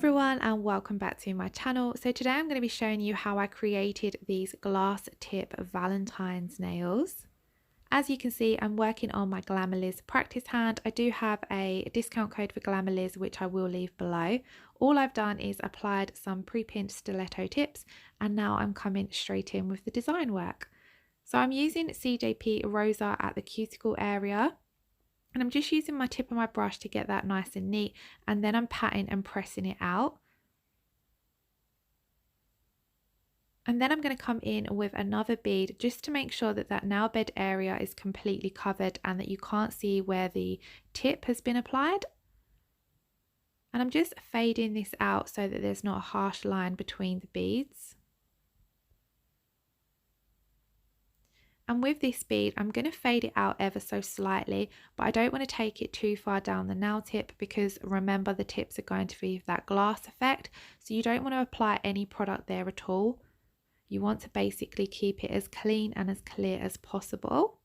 everyone and welcome back to my channel. So today I'm going to be showing you how I created these glass tip Valentine's nails. As you can see, I'm working on my Glamerliz practice hand. I do have a discount code for Glamerliz which I will leave below. All I've done is applied some pre-pinned stiletto tips and now I'm coming straight in with the design work. So I'm using CJP Rosa at the cuticle area. And I'm just using my tip of my brush to get that nice and neat, and then I'm patting and pressing it out. And then I'm going to come in with another bead just to make sure that that nail bed area is completely covered and that you can't see where the tip has been applied. And I'm just fading this out so that there's not a harsh line between the beads. And with this bead, I'm going to fade it out ever so slightly, but I don't want to take it too far down the nail tip because remember the tips are going to be that glass effect. So you don't want to apply any product there at all. You want to basically keep it as clean and as clear as possible.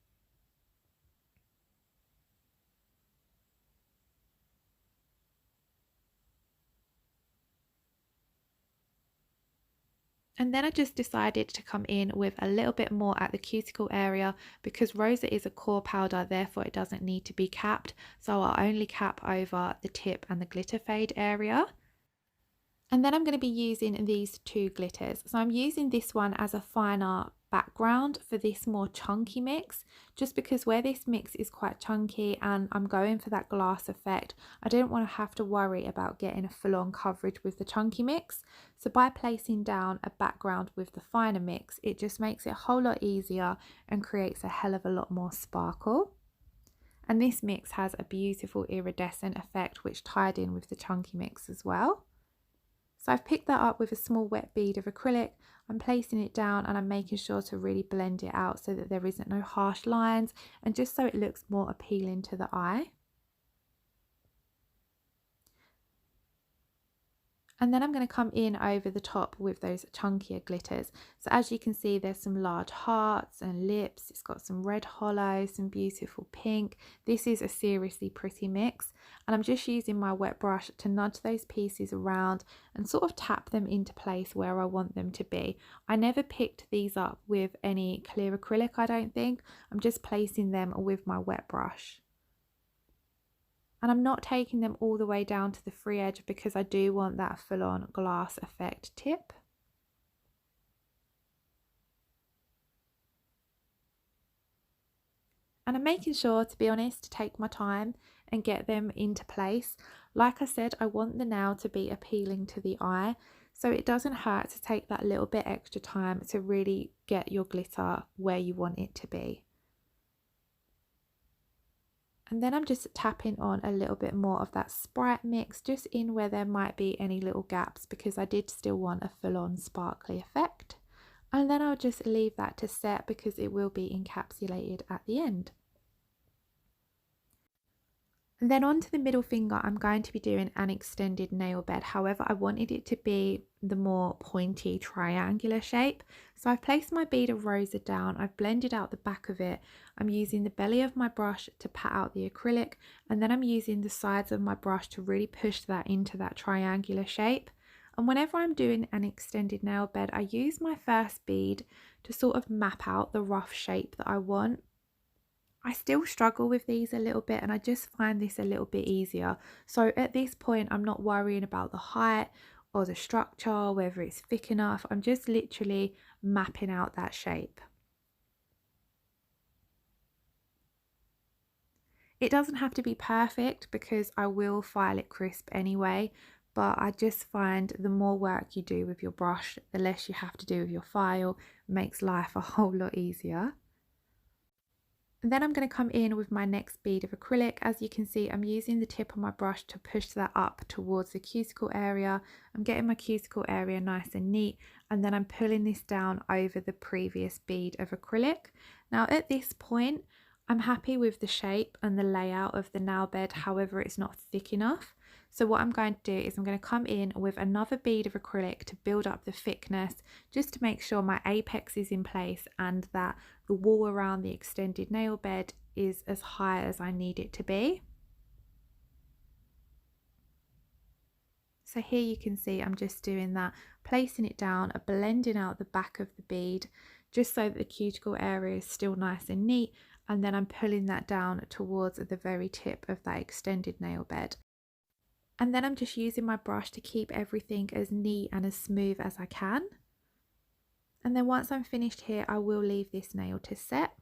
And then I just decided to come in with a little bit more at the cuticle area because Rosa is a core powder, therefore it doesn't need to be capped. So I'll only cap over the tip and the glitter fade area. And then I'm going to be using these two glitters. So I'm using this one as a finer background for this more chunky mix, just because where this mix is quite chunky and I'm going for that glass effect, I don't want to have to worry about getting a full-on coverage with the chunky mix. So by placing down a background with the finer mix, it just makes it a whole lot easier and creates a hell of a lot more sparkle. And this mix has a beautiful iridescent effect which tied in with the chunky mix as well. So I've picked that up with a small wet bead of acrylic. I'm placing it down and I'm making sure to really blend it out so that there isn't no harsh lines and just so it looks more appealing to the eye. And then I'm going to come in over the top with those chunkier glitters. So as you can see, there's some large hearts and lips. It's got some red hollow, some beautiful pink. This is a seriously pretty mix. And I'm just using my wet brush to nudge those pieces around and sort of tap them into place where I want them to be. I never picked these up with any clear acrylic, I don't think. I'm just placing them with my wet brush. And I'm not taking them all the way down to the free edge because I do want that full-on glass effect tip. And I'm making sure, to be honest, to take my time and get them into place. Like I said, I want the nail to be appealing to the eye, so it doesn't hurt to take that little bit extra time to really get your glitter where you want it to be. And then I'm just tapping on a little bit more of that Sprite mix just in where there might be any little gaps because I did still want a full-on sparkly effect. And then I'll just leave that to set because it will be encapsulated at the end. And then onto the middle finger, I'm going to be doing an extended nail bed. However, I wanted it to be the more pointy triangular shape. So I've placed my bead of Rosa down. I've blended out the back of it. I'm using the belly of my brush to pat out the acrylic. And then I'm using the sides of my brush to really push that into that triangular shape. And whenever I'm doing an extended nail bed, I use my first bead to sort of map out the rough shape that I want. I still struggle with these a little bit and I just find this a little bit easier. So at this point, I'm not worrying about the height or the structure, whether it's thick enough. I'm just literally mapping out that shape. It doesn't have to be perfect because I will file it crisp anyway, but I just find the more work you do with your brush, the less you have to do with your file. It makes life a whole lot easier. And then I'm going to come in with my next bead of acrylic. As you can see, I'm using the tip of my brush to push that up towards the cuticle area. I'm getting my cuticle area nice and neat, and then I'm pulling this down over the previous bead of acrylic. Now at this point, I'm happy with the shape and the layout of the nail bed, however it's not thick enough. So what I'm going to do is I'm going to come in with another bead of acrylic to build up the thickness, just to make sure my apex is in place and that the wall around the extended nail bed is as high as I need it to be. So here you can see I'm just doing that, placing it down, blending out the back of the bead just so that the cuticle area is still nice and neat, and then I'm pulling that down towards the very tip of that extended nail bed. And then I'm just using my brush to keep everything as neat and as smooth as I can. And then once I'm finished here, I will leave this nail to set.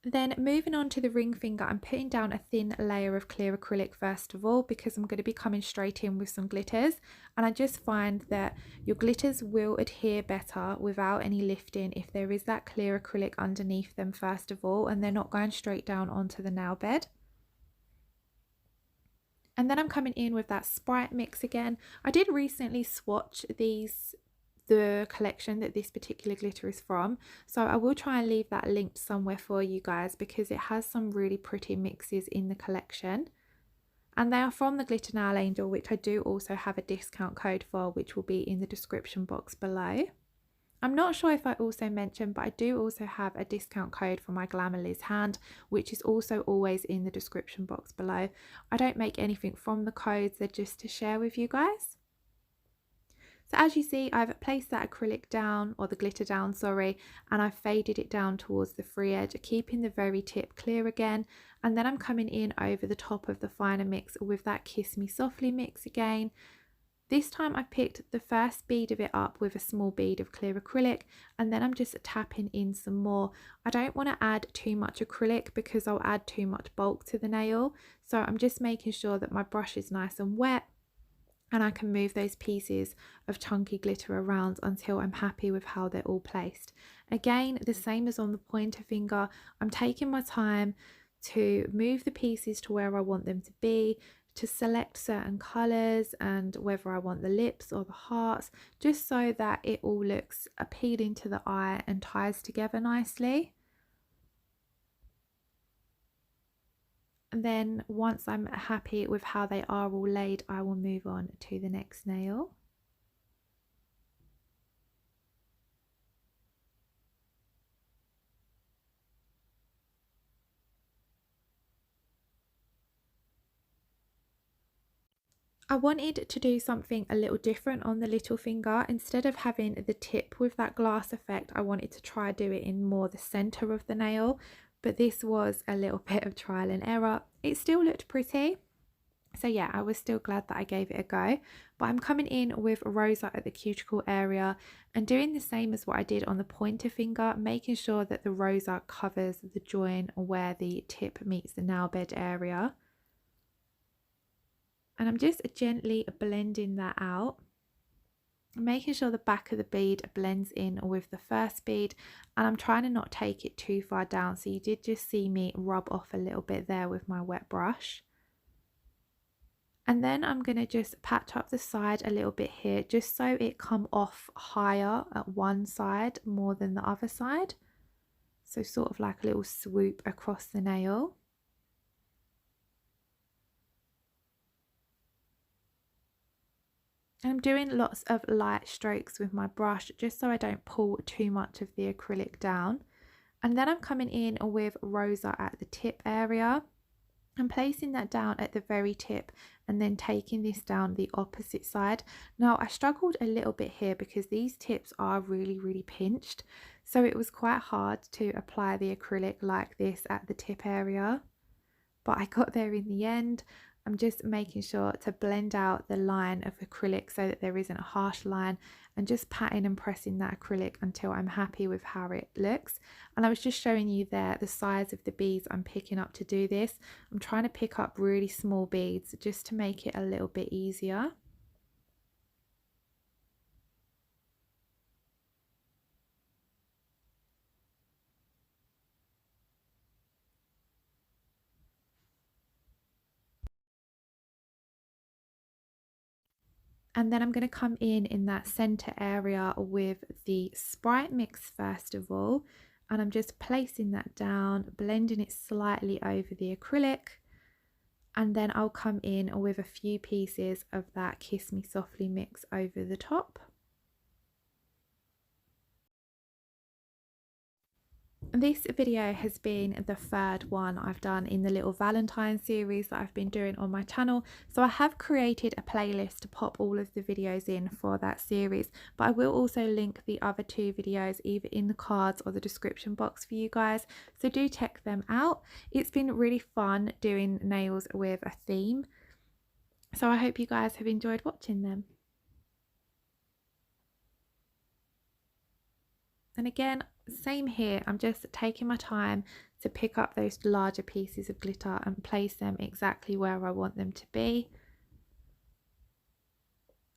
Then moving on to the ring finger, I'm putting down a thin layer of clear acrylic first of all, because I'm going to be coming straight in with some glitters, and I just find that your glitters will adhere better without any lifting if there is that clear acrylic underneath them first of all, and they're not going straight down onto the nail bed. And then I'm coming in with that Sprite mix again. I did recently swatch the collection that this particular glitter is from, so I will try and leave that linked somewhere for you guys, because it has some really pretty mixes in the collection, and they are from the Glitter Nail Angel, which I do also have a discount code for, which will be in the description box below. I'm not sure if I also mentioned, but I do also have a discount code for my Glamerliz hand, which is also always in the description box below. I don't make anything from the codes, they're just to share with you guys. So as you see, I've placed that acrylic down, or the glitter down, sorry, and I've faded it down towards the free edge, keeping the very tip clear again. And then I'm coming in over the top of the finer mix with that Kiss Me Softly mix again. This time I picked the first bead of it up with a small bead of clear acrylic, and then I'm just tapping in some more. I don't want to add too much acrylic because I'll add too much bulk to the nail, so I'm just making sure that my brush is nice and wet, and I can move those pieces of chunky glitter around until I'm happy with how they're all placed. Again, the same as on the pointer finger, I'm taking my time to move the pieces to where I want them to be, to select certain colours and whether I want the lips or the hearts, just so that it all looks appealing to the eye and ties together nicely. And then once I'm happy with how they are all laid, I will move on to the next nail. I wanted to do something a little different on the little finger. Instead of having the tip with that glass effect, I wanted to try do it in more the centre of the nail, but this was a little bit of trial and error. It still looked pretty, so yeah, I was still glad that I gave it a go. But I'm coming in with Rosa at the cuticle area and doing the same as what I did on the pointer finger, making sure that the Rosa covers the join where the tip meets the nail bed area. And I'm just gently blending that out, making sure the back of the bead blends in with the first bead, and I'm trying to not take it too far down, so you did just see me rub off a little bit there with my wet brush. And then I'm going to just patch up the side a little bit here, just so it come off higher at one side more than the other side, so sort of like a little swoop across the nail. And I'm doing lots of light strokes with my brush just so I don't pull too much of the acrylic down. And then I'm coming in with Rosa at the tip area and placing that down at the very tip, and then taking this down the opposite side. Now I struggled a little bit here because these tips are really pinched, so it was quite hard to apply the acrylic like this at the tip area, but I got there in the end. I'm just making sure to blend out the line of acrylic so that there isn't a harsh line, and just patting and pressing that acrylic until I'm happy with how it looks. And I was just showing you there the size of the beads I'm picking up to do this. I'm trying to pick up really small beads just to make it a little bit easier. And then I'm going to come in that center area with the Sprite mix first of all, and I'm just placing that down, blending it slightly over the acrylic, and then I'll come in with a few pieces of that Kiss Me Softly mix over the top. This video has been the third one I've done in the little Valentine series that I've been doing on my channel. So I have created a playlist to pop all of the videos in for that series, but I will also link the other two videos either in the cards or the description box for you guys. So do check them out. It's been really fun doing nails with a theme. So I hope you guys have enjoyed watching them. And again, same here, I'm just taking my time to pick up those larger pieces of glitter and place them exactly where I want them to be.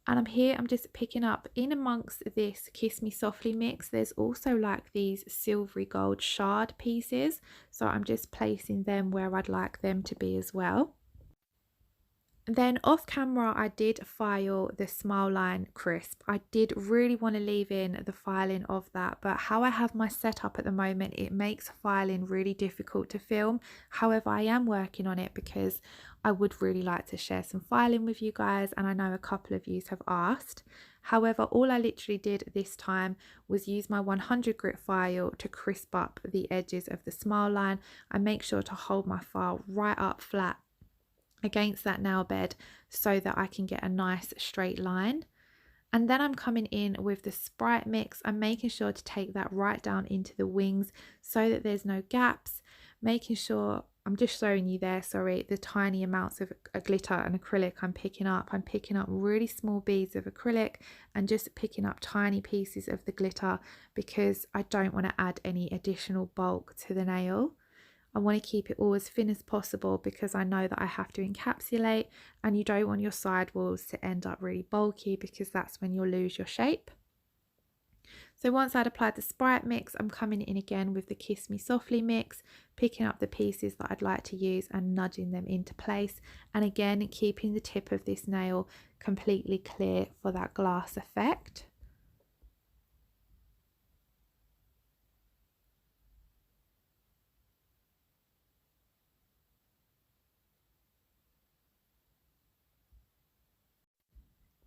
And I'm just picking up in amongst this Kiss Me Softly mix, there's also like these silvery gold shard pieces, so I'm just placing them where I'd like them to be as well. Then off camera I did file the Smile line crisp. I did really want to leave in the filing of that, but how I have my setup at the moment, it makes filing really difficult to film. However, I am working on it because I would really like to share some filing with you guys, and I know a couple of you have asked. However, all I literally did this time was use my 100 grit file to crisp up the edges of the Smile line. I make sure to hold my file right up flat against that nail bed so that I can get a nice straight line. And then I'm coming in with the Sprite mix. I'm making sure to take that right down into the wings so that there's no gaps, making sure, I'm just showing you there, sorry, the tiny amounts of glitter and acrylic I'm picking up. I'm picking up really small beads of acrylic and just picking up tiny pieces of the glitter because I don't want to add any additional bulk to the nail. I want to keep it all as thin as possible because I know that I have to encapsulate, and you don't want your side walls to end up really bulky because that's when you'll lose your shape. So once I'd applied the Sprite mix, I'm coming in again with the Kiss Me Softly mix, picking up the pieces that I'd like to use and nudging them into place, and again keeping the tip of this nail completely clear for that glass effect.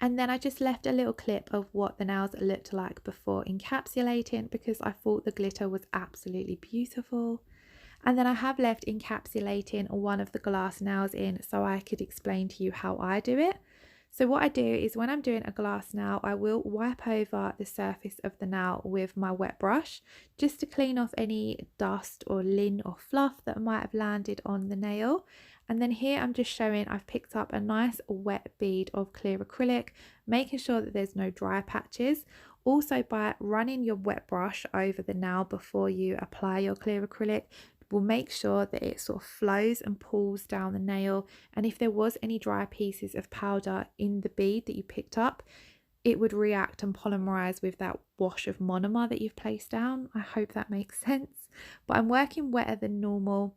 And then I just left a little clip of what the nails looked like before encapsulating because I thought the glitter was absolutely beautiful. And then I have left encapsulating one of the glass nails in so I could explain to you how I do it. So what I do is when I'm doing a glass nail, I will wipe over the surface of the nail with my wet brush just to clean off any dust or lint or fluff that might have landed on the nail. And then here I'm just showing I've picked up a nice wet bead of clear acrylic, making sure that there's no dry patches. Also, by running your wet brush over the nail before you apply your clear acrylic will make sure that it sort of flows and pulls down the nail, and if there was any dry pieces of powder in the bead that you picked up, it would react and polymerize with that wash of monomer that you've placed down. I hope that makes sense. But I'm working wetter than normal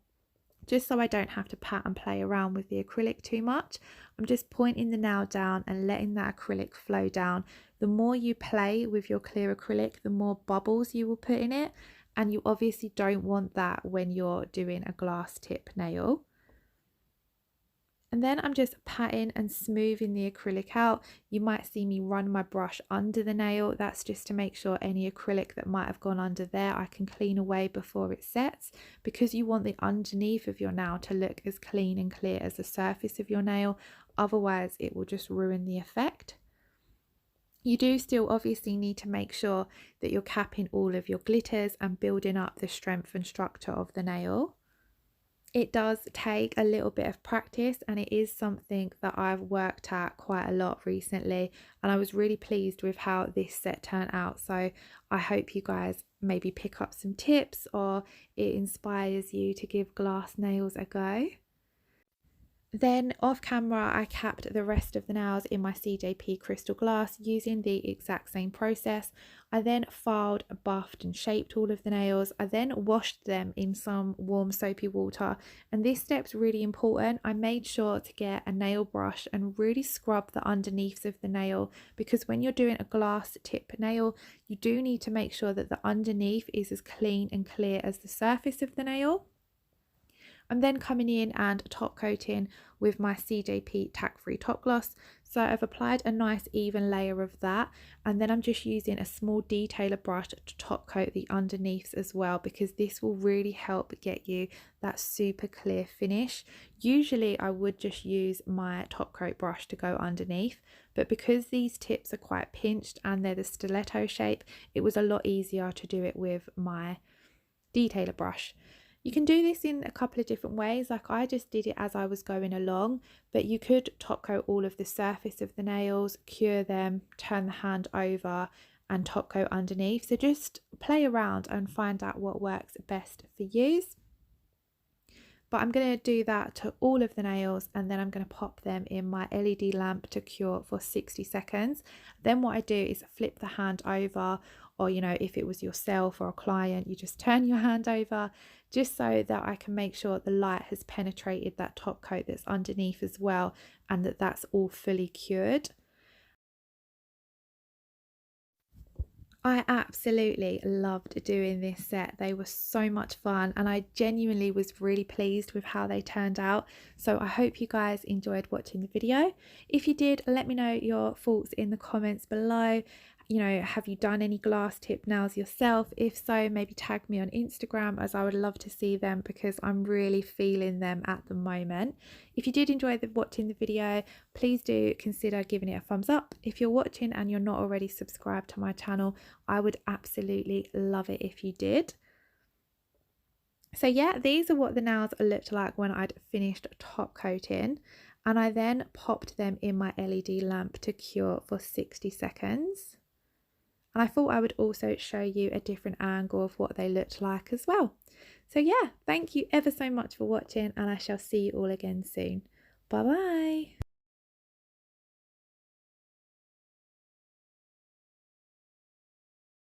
just so I don't have to pat and play around with the acrylic too much. I'm just pointing the nail down and letting that acrylic flow down. The more you play with your clear acrylic, the more bubbles you will put in it, and you obviously don't want that when you're doing a glass tip nail. And then I'm just patting and smoothing the acrylic out. You might see me run my brush under the nail. That's just to make sure any acrylic that might have gone under there I can clean away before it sets, because you want the underneath of your nail to look as clean and clear as the surface of your nail. Otherwise it will just ruin the effect. You do still obviously need to make sure that you're capping all of your glitters and building up the strength and structure of the nail. It does take a little bit of practice, and it is something that I've worked at quite a lot recently, and I was really pleased with how this set turned out. So I hope you guys maybe pick up some tips or it inspires you to give glass nails a go. Then off camera I capped the rest of the nails in my CJP crystal glass using the exact same process. I then filed, buffed and shaped all of the nails. I then washed them in some warm soapy water, and this step's really important. I made sure to get a nail brush and really scrub the underneaths of the nail, because when you're doing a glass tip nail you do need to make sure that the underneath is as clean and clear as the surface of the nail. I'm then coming in and top coating with my CJP tack free top gloss. So I've applied a nice even layer of that, and then I'm just using a small detailer brush to top coat the underneaths as well, because this will really help get you that super clear finish. Usually I would just use my top coat brush to go underneath, but because these tips are quite pinched and they're the stiletto shape, it was a lot easier to do it with my detailer brush. You can do this in a couple of different ways, like I just did it as I was going along, but you could top coat all of the surface of the nails, cure them, turn the hand over and top coat underneath. So just play around and find out what works best for you. But I'm going to do that to all of the nails, and then I'm going to pop them in my LED lamp to cure for 60 seconds. Then what I do is flip the hand over, or if it was yourself or a client, you just turn your hand over, just so that I can make sure the light has penetrated that top coat that's underneath as well, and that that's all fully cured. I absolutely loved doing this set. They were so much fun, and I genuinely was really pleased with how they turned out. So I hope you guys enjoyed watching the video. If you did, let me know your thoughts in the comments below. Have you done any glass tip nails yourself? If so, maybe tag me on Instagram, as I would love to see them, because I'm really feeling them at the moment. If you did enjoy watching the video, please do consider giving it a thumbs up. If you're watching and you're not already subscribed to my channel, I would absolutely love it if you did. So yeah, these are what the nails looked like when I'd finished top coating, and I then popped them in my LED lamp to cure for 60 seconds. And I thought I would also show you a different angle of what they looked like as well. So yeah, thank you ever so much for watching, and I shall see you all again soon. Bye bye.